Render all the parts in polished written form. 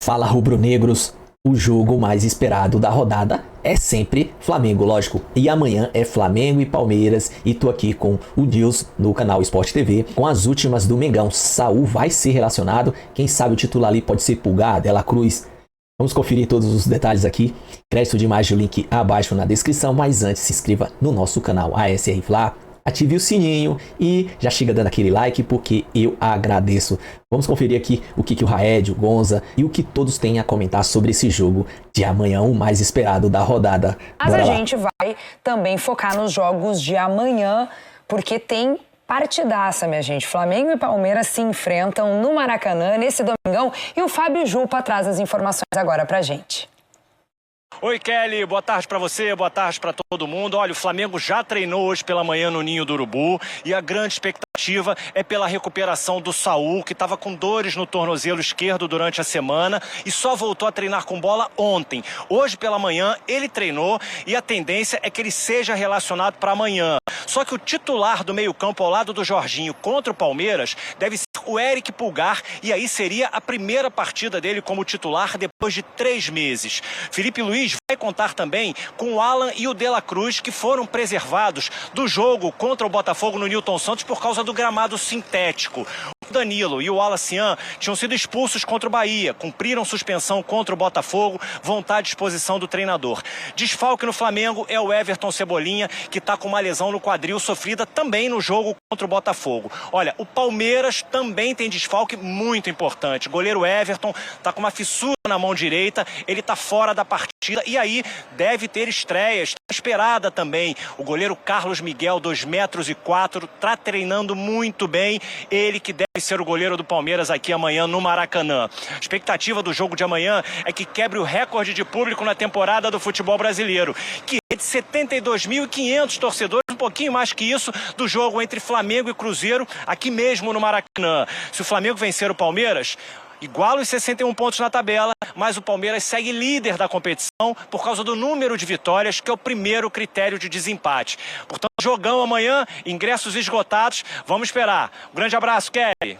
Fala, rubro-negros! O jogo mais esperado da rodada é sempre Flamengo, lógico. E amanhã é Flamengo e Palmeiras. E tô aqui com o Deus no canal Sport TV com as últimas do Mengão. Saul vai ser relacionado. Quem sabe o titular ali pode ser Pulgar, Dela Cruz. Vamos conferir todos os detalhes aqui. Crédito de imagem, o link abaixo na descrição. Mas antes, se inscreva no nosso canal ASR Fla. Ative o sininho e já chega dando aquele like porque eu agradeço. Vamos conferir aqui o que o Raed, o Gonza e o que todos têm a comentar sobre esse jogo de amanhã, o mais esperado da rodada. Mas a gente vai também focar nos jogos de amanhã, porque tem partidaça, minha gente. Flamengo e Palmeiras se enfrentam no Maracanã nesse domingão e o Fábio Jupa traz as informações agora pra gente. Oi, Kelly, boa tarde para você, boa tarde para todo mundo. Olha, o Flamengo já treinou hoje pela manhã no Ninho do Urubu e a grande expectativa é pela recuperação do Saul, que estava com dores no tornozelo esquerdo durante a semana e só voltou a treinar com bola ontem. Hoje pela manhã ele treinou e a tendência é que ele seja relacionado para amanhã. Só que o titular do meio-campo ao lado do Jorginho contra o Palmeiras deve ser o Eric Pulgar e aí seria a primeira partida dele como titular depois de 3 meses. Felipe Luiz vai contar também com o Alan e o Dela Cruz, que foram preservados do jogo contra o Botafogo no Nilton Santos por causa do gramado sintético. O Danilo e o Alacian tinham sido expulsos contra o Bahia, cumpriram suspensão contra o Botafogo, vão estar à disposição do treinador. Desfalque no Flamengo é o Everton Cebolinha, que está com uma lesão no quadril sofrida também no jogo contra o Botafogo. Olha, o Palmeiras também tem desfalque muito importante. O goleiro Everton está com uma fissura na mão direita, ele está fora da partida e aí deve ter estreias. Está esperada também o goleiro Carlos Miguel, 2,04 metros, está treinando muito bem, ele que deve ser o goleiro do Palmeiras aqui amanhã no Maracanã. A expectativa do jogo de amanhã é que quebre o recorde de público na temporada do futebol brasileiro, que é de 72.500 torcedores, um pouquinho mais que isso, do jogo entre Flamengo e Cruzeiro, aqui mesmo no Maracanã. Se o Flamengo vencer o Palmeiras, iguala os 61 pontos na tabela, mas o Palmeiras segue líder da competição por causa do número de vitórias, que é o primeiro critério de desempate. Portanto, jogão amanhã, ingressos esgotados, vamos esperar. Um grande abraço, Kelly.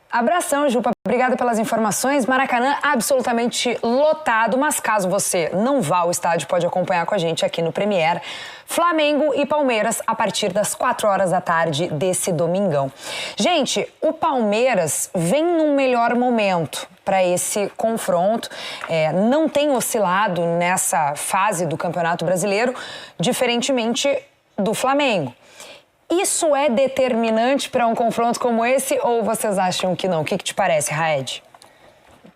Abração, Jupa. Obrigada pelas informações. Maracanã absolutamente lotado, mas caso você não vá ao estádio, pode acompanhar com a gente aqui no Premiere. Flamengo e Palmeiras a partir das 4 horas da tarde desse domingão. Gente, o Palmeiras vem num melhor momento para esse confronto. Não tem oscilado nessa fase do Campeonato Brasileiro, diferentemente do Flamengo. Isso é determinante para um confronto como esse ou vocês acham que não? O que te parece, Raed?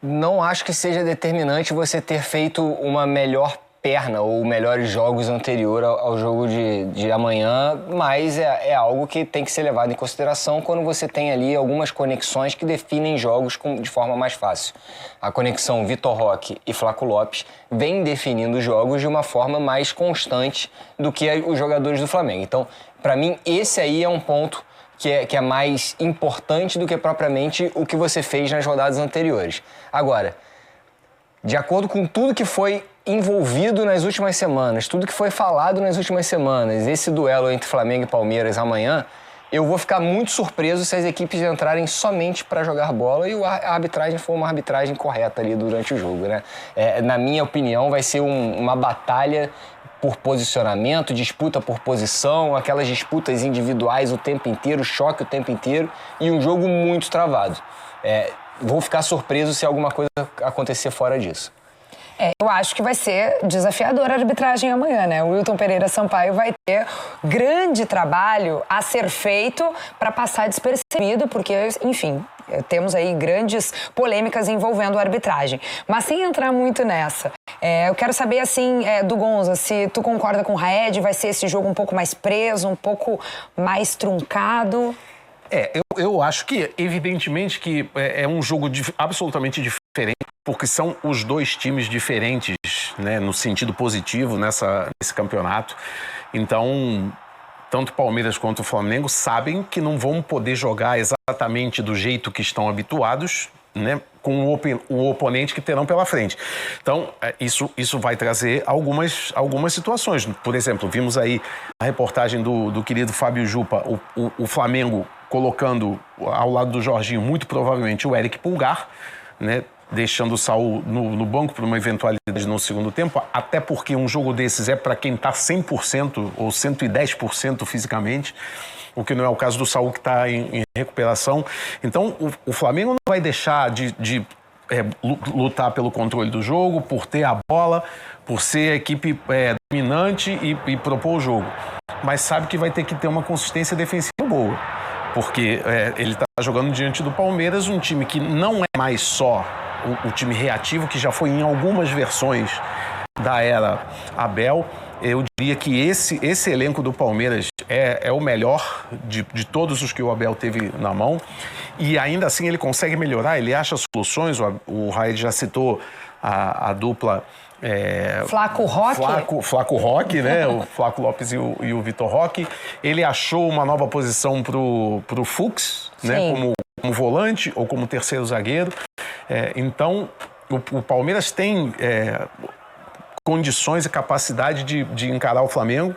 Não acho que seja determinante você ter feito uma melhor perna ou melhores jogos anterior ao jogo de amanhã, mas é algo que tem que ser levado em consideração quando você tem ali algumas conexões que definem jogos de forma mais fácil. A conexão Vitor Roque e Flaco Lopes vem definindo jogos de uma forma mais constante do que os jogadores do Flamengo. Então, para mim, esse aí é um ponto que é mais importante do que propriamente o que você fez nas rodadas anteriores. Agora, de acordo com tudo que foi envolvido nas últimas semanas, tudo que foi falado nas últimas semanas, esse duelo entre Flamengo e Palmeiras amanhã, eu vou ficar muito surpreso se as equipes entrarem somente para jogar bola e a arbitragem for uma arbitragem correta ali durante o jogo, né? Na minha opinião, vai ser uma batalha por posicionamento, disputa por posição, aquelas disputas individuais o tempo inteiro, choque o tempo inteiro e um jogo muito travado. Vou ficar surpreso se alguma coisa acontecer fora disso. Eu acho que vai ser desafiadora a arbitragem amanhã, né? O Wilton Pereira Sampaio vai ter grande trabalho a ser feito para passar despercebido, porque, enfim, temos aí grandes polêmicas envolvendo a arbitragem. Mas sem entrar muito nessa, eu quero saber, assim, do Gonza, se tu concorda com o Raed, vai ser esse jogo um pouco mais preso, um pouco mais truncado? Eu acho que, evidentemente, que é um jogo absolutamente diferente, porque são os dois times diferentes, né, no sentido positivo nesse campeonato. Então, tanto o Palmeiras quanto o Flamengo sabem que não vão poder jogar exatamente do jeito que estão habituados, né, com o oponente que terão pela frente. Então, isso vai trazer algumas situações. Por exemplo, vimos aí a reportagem do querido Fábio Jupa, o Flamengo colocando ao lado do Jorginho, muito provavelmente, o Eric Pulgar, né? deixando o Saul no banco por uma eventualidade no segundo tempo, até porque um jogo desses é para quem está 100% ou 110% fisicamente, o que não é o caso do Saul, que está em recuperação. Então, o Flamengo não vai deixar de lutar pelo controle do jogo, por ter a bola, por ser a equipe dominante e propor o jogo. Mas sabe que vai ter que ter uma consistência defensiva boa, porque ele está jogando diante do Palmeiras, um time que não é mais só o time reativo, que já foi em algumas versões da era Abel. Eu diria que esse elenco do Palmeiras é o melhor de todos os que o Abel teve na mão, e ainda assim ele consegue melhorar, ele acha soluções. O Raed já citou a dupla Flaco Roque? Flaco Roque, né? O Flaco Lopes e o Vitor Roque. Ele achou uma nova posição pro Fux, né? Como volante ou como terceiro zagueiro. Então, o Palmeiras tem condições e capacidade de encarar o Flamengo.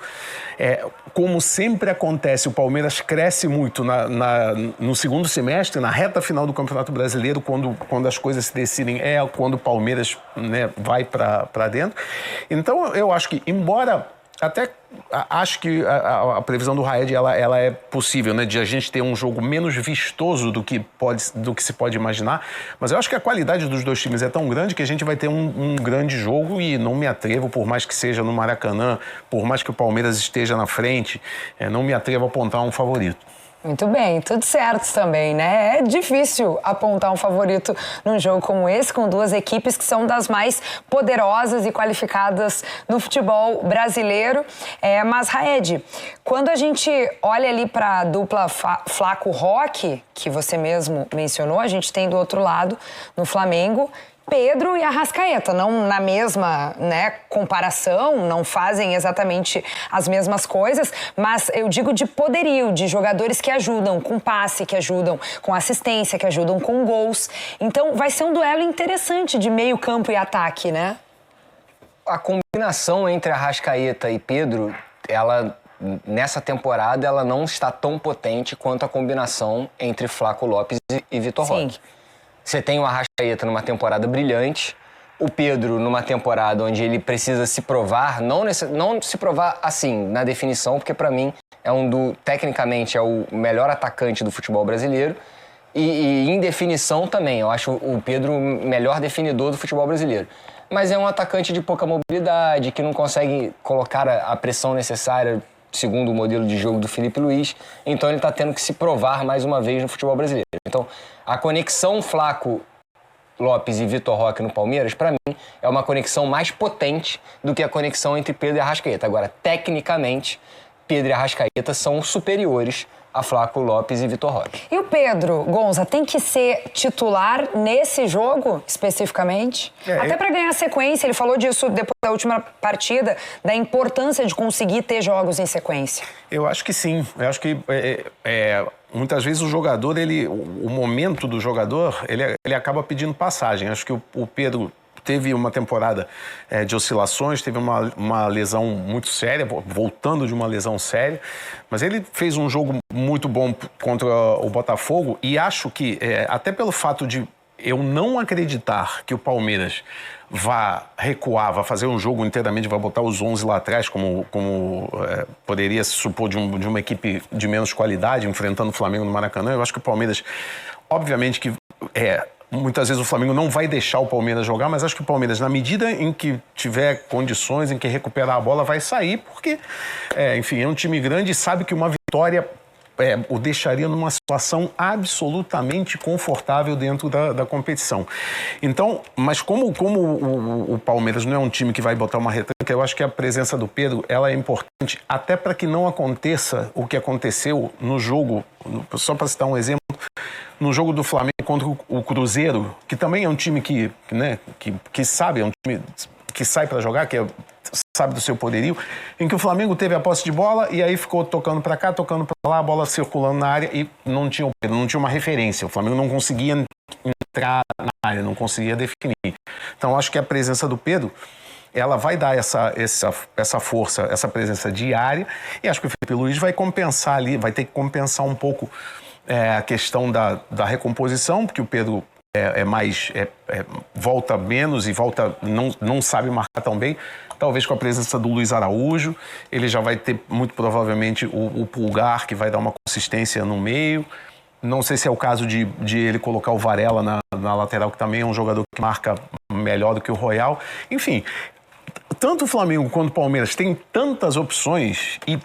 Como sempre acontece, o Palmeiras cresce muito no segundo semestre, na reta final do Campeonato Brasileiro, quando as coisas se decidem, quando o Palmeiras, né, vai para dentro. Então, eu acho que, embora até acho que a previsão do Raed ela é possível, né, de a gente ter um jogo menos vistoso do que se pode imaginar, mas eu acho que a qualidade dos dois times é tão grande que a gente vai ter um grande jogo, e não me atrevo, por mais que seja no Maracanã, por mais que o Palmeiras esteja na frente, não me atrevo a apontar um favorito. Muito bem, tudo certo também, né? É difícil apontar um favorito num jogo como esse, com duas equipes que são das mais poderosas e qualificadas no futebol brasileiro. Mas, Raed, quando a gente olha ali para a dupla Flaco Roque, que você mesmo mencionou, a gente tem do outro lado, no Flamengo, Pedro e Arrascaeta, não na mesma, né, comparação, não fazem exatamente as mesmas coisas, mas eu digo de poderio, de jogadores que ajudam com passe, que ajudam com assistência, que ajudam com gols. Então vai ser um duelo interessante de meio campo e ataque, né? A combinação entre Arrascaeta e Pedro, nessa temporada, ela não está tão potente quanto a combinação entre Flaco Lopes e Vitor Roque. Você tem o Arrascaeta numa temporada brilhante, o Pedro numa temporada onde ele precisa se provar, não se provar assim, na definição, porque para mim tecnicamente é o melhor atacante do futebol brasileiro, e em definição também, eu acho o Pedro o melhor definidor do futebol brasileiro. Mas é um atacante de pouca mobilidade, que não consegue colocar a pressão necessária segundo o modelo de jogo do Felipe Luiz, então ele está tendo que se provar mais uma vez no futebol brasileiro. Então, a conexão Flaco Lopes e Vitor Roque no Palmeiras, para mim, é uma conexão mais potente do que a conexão entre Pedro e Arrascaeta. Agora, tecnicamente, Pedro e Arrascaeta são superiores a Flaco Lopes e Vitor Roque. E o Pedro, Gonza, tem que ser titular nesse jogo, especificamente? Até para ganhar sequência, ele falou disso depois da última partida, da importância de conseguir ter jogos em sequência. Eu acho que sim. Eu acho que muitas vezes o jogador, o momento do jogador, ele acaba pedindo passagem. Acho que o Pedro teve uma temporada de oscilações, teve uma lesão muito séria, voltando de uma lesão séria, mas ele fez um jogo muito bom contra o Botafogo, e acho que, até pelo fato de eu não acreditar que o Palmeiras vá recuar, vá fazer um jogo inteiramente, vai botar os 11 lá atrás, como poderia se supor de uma equipe de menos qualidade, enfrentando o Flamengo no Maracanã. Eu acho que o Palmeiras, obviamente que muitas vezes o Flamengo não vai deixar o Palmeiras jogar, mas acho que o Palmeiras, na medida em que tiver condições, em que recuperar a bola, vai sair, porque, enfim, é um time grande e sabe que uma vitória o deixaria numa situação absolutamente confortável dentro da competição. Então, mas como o Palmeiras não é um time que vai botar uma retranca, eu acho que a presença do Pedro, ela é importante até para que não aconteça o que aconteceu no jogo, só para citar um exemplo, no jogo do Flamengo contra o Cruzeiro, que também é um time que sabe, é um time que sai para jogar, que sabe do seu poderio, em que o Flamengo teve a posse de bola e aí ficou tocando para cá, tocando para lá, a bola circulando na área e não tinha uma referência. O Flamengo não conseguia entrar na área, não conseguia definir. Então, acho que a presença do Pedro, ela vai dar essa força, essa presença diária, e acho que o Felipe Luiz vai compensar ali, vai ter que compensar um pouco a questão da recomposição, porque o Pedro volta menos e não sabe marcar tão bem. Talvez com a presença do Luiz Araújo, ele já vai ter muito provavelmente o Pulgar, que vai dar uma consistência no meio. Não sei se é o caso de ele colocar o Varela na lateral, que também é um jogador que marca melhor do que o Royal. Enfim, tanto o Flamengo quanto o Palmeiras têm tantas opções e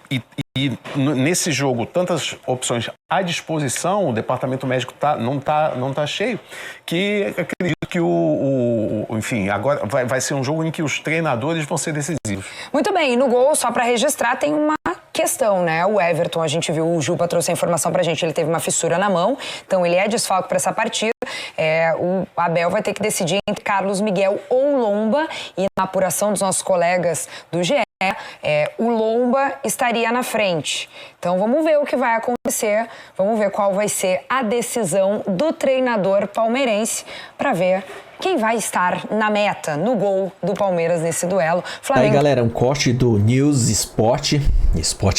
nesse jogo, tantas opções à disposição, o departamento médico não tá cheio, que acredito que enfim, agora vai ser um jogo em que os treinadores vão ser decisivos. Muito bem, e no gol, só para registrar, tem uma questão, né? O Everton, a gente viu, o Jupa trouxe a informação pra gente, ele teve uma fissura na mão, então ele é desfalque para essa partida. O Abel vai ter que decidir entre Carlos Miguel ou Lomba, e na apuração dos nossos colegas do GE, o Lomba estaria na frente. Então vamos ver o que vai acontecer, vamos ver qual vai ser a decisão do treinador palmeirense para ver quem vai estar na meta, no gol do Palmeiras nesse duelo. Flamengo... Aí, galera, um corte do News Sport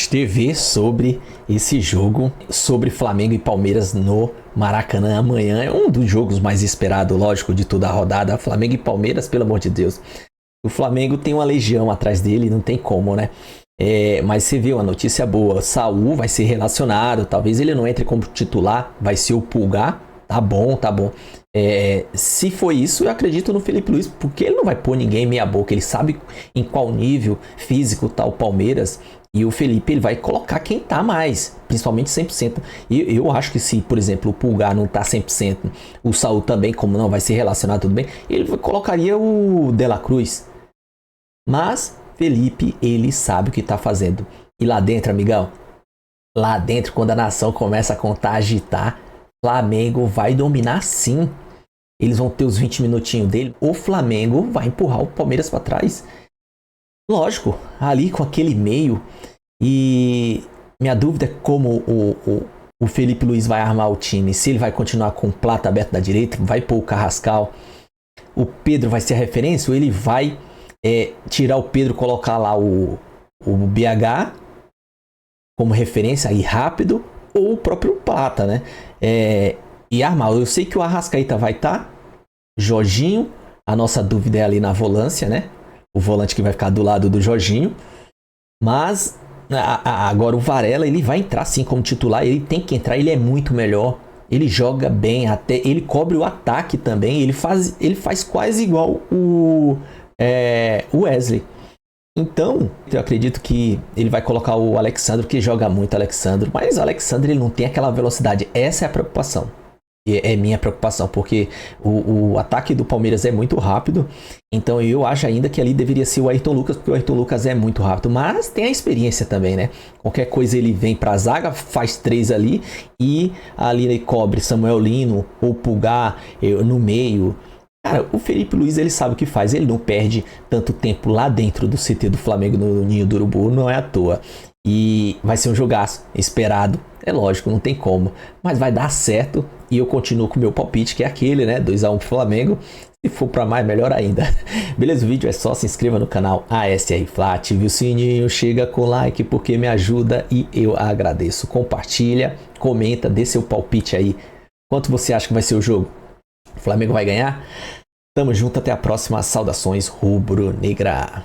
TV sobre esse jogo, sobre Flamengo e Palmeiras no Maracanã amanhã. É um dos jogos mais esperados, lógico, de toda a rodada. Flamengo e Palmeiras, pelo amor de Deus. O Flamengo tem uma legião atrás dele, não tem como, né? Mas você viu uma notícia boa. Saul vai ser relacionado, talvez ele não entre como titular, vai ser o Pulgar. Tá bom. Se for isso, eu acredito no Felipe Luiz, porque ele não vai pôr ninguém meia boca, ele sabe em qual nível físico tá o Palmeiras, e o Felipe ele vai colocar quem tá mais, principalmente 100%. E eu acho que se, por exemplo, o Pulgar não tá 100%, o Saul também, como não vai ser relacionado, tudo bem, ele colocaria o De La Cruz. Mas Felipe, ele sabe o que tá fazendo. E lá dentro, amigão, lá dentro, quando a nação começa a contar, agitar, Flamengo vai dominar sim. Eles vão ter os 20 minutinhos dele. O Flamengo vai empurrar o Palmeiras para trás. Lógico, ali com aquele meio. E minha dúvida é como o Felipe Luiz vai armar o time. Se ele vai continuar com o Plata aberto da direita, vai pôr o Carrascal. O Pedro vai ser a referência ou ele vai tirar o Pedro, colocar lá o BH como referência aí rápido, ou o próprio Plata, né? E armar. Eu sei que o Arrascaeta vai estar, Jorginho, a nossa dúvida é ali na volância, né? O volante que vai ficar do lado do Jorginho. Mas agora o Varela, ele vai entrar sim como titular, ele tem que entrar, ele é muito melhor. Ele joga bem, até ele cobre o ataque também, ele faz quase igual o Wesley. Então, eu acredito que ele vai colocar o Alexandre, que joga muito Alexandre, mas o Alexandre ele não tem aquela velocidade. Essa é a preocupação. É minha preocupação, porque o ataque do Palmeiras é muito rápido. Então eu acho ainda que ali deveria ser o Ayrton Lucas, porque o Ayrton Lucas é muito rápido, mas tem a experiência também, né? Qualquer coisa ele vem pra zaga, faz 3 ali, e ali ele cobre Samuel Lino ou Pulgar no meio. Cara, o Felipe Luiz, ele sabe o que faz, ele não perde tanto tempo lá dentro do CT do Flamengo no Ninho do Urubu, não é à toa. E vai ser um jogaço esperado, é lógico, não tem como, mas vai dar certo. E eu continuo com o meu palpite, que é aquele, né, 2-1 pro Flamengo. Se for pra mais, melhor ainda. Beleza, o vídeo é só se inscreva no canal ASR Fla, ative o sininho, chega com like porque me ajuda e eu agradeço. Compartilha, comenta, dê seu palpite aí. Quanto você acha que vai ser o jogo? O Flamengo vai ganhar? Tamo junto, até a próxima. Saudações rubro-negra.